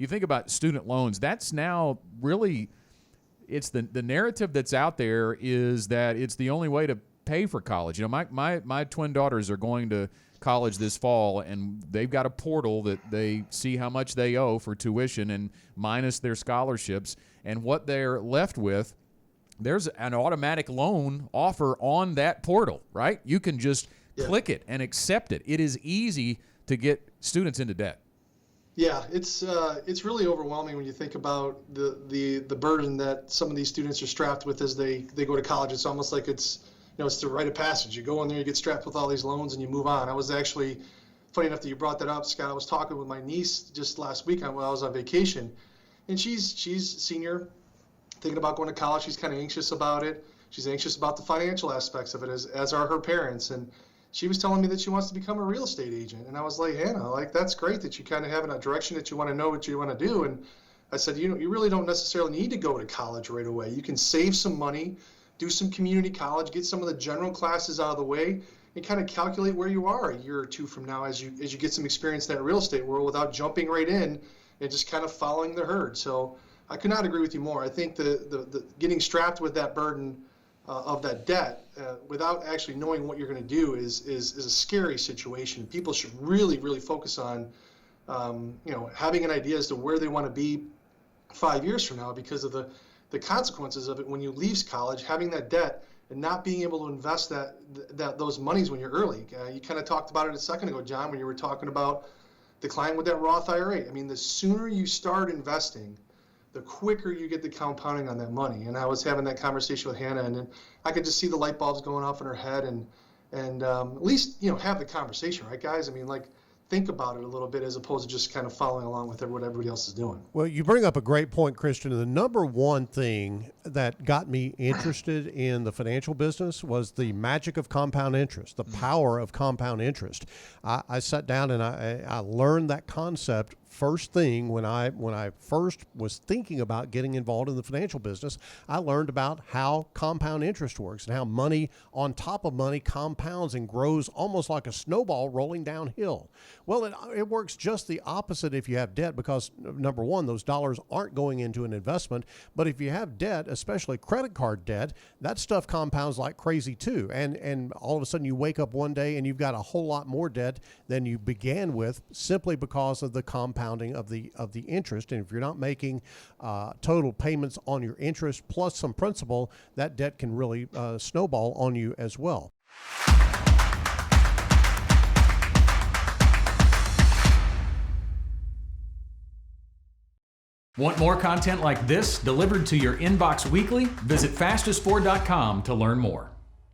you think about student loans, that's now really, it's the narrative that's out there is that it's the only way to pay for college. You know, my twin daughters are going to college this fall, and they've got a portal that they see how much they owe for tuition and minus their scholarships, and what they're left with, there's an automatic loan offer on that portal, right? You can just click it and accept it. It is easy to get students into debt. Yeah, it's really overwhelming when you think about the burden that some of these students are strapped with as they go to college. It's almost like it's the rite of passage. You go in there, you get strapped with all these loans, and you move on. I was actually, funny enough that you brought that up, Scott, I was talking with my niece just last week when I was on vacation, and she's senior, thinking about going to college. She's kind of anxious about it. She's anxious about the financial aspects of it, as are her parents. And she was telling me that she wants to become a real estate agent. And I was like, Hannah, like, that's great that you kind of have a direction that you want to know what you want to do. And I said, you really don't necessarily need to go to college right away. You can save some money, do some community college, get some of the general classes out of the way, and kind of calculate where you are a year or two from now as you get some experience in that real estate world without jumping right in and just kind of following the herd. So I could not agree with you more. I think the getting strapped with that burden of that debt without actually knowing what you're going to do is a scary situation. People should really, really focus on having an idea as to where they want to be 5 years from now, because of the consequences of it when you leave college, having that debt and not being able to invest those monies when you're early. You kind of talked about it a second ago, John, when you were talking about the client with that Roth IRA. I mean, the sooner you start investing, the quicker you get the compounding on that money. And I was having that conversation with Hannah, and then I could just see the light bulbs going off in her head, and at least have the conversation, right, guys? I mean, like, think about it a little bit as opposed to just kind of following along with what everybody else is doing. Well, you bring up a great point, Christian. The number one thing that got me interested in the financial business was the magic of compound interest, the power of compound interest. I sat down and I learned that concept first thing when I first was thinking about getting involved in the financial business. I learned about how compound interest works and how money on top of money compounds and grows almost like a snowball rolling downhill. Well, it works just the opposite if you have debt, because number one, those dollars aren't going into an investment. But if you have debt, especially credit card debt, that stuff compounds like crazy too. And all of a sudden you wake up one day and you've got a whole lot more debt than you began with, simply because of the compounding of the interest. And if you're not making total payments on your interest plus some principal, that debt can really snowball on you as well. Want more content like this delivered to your inbox weekly? Visit fastest4.com to learn more.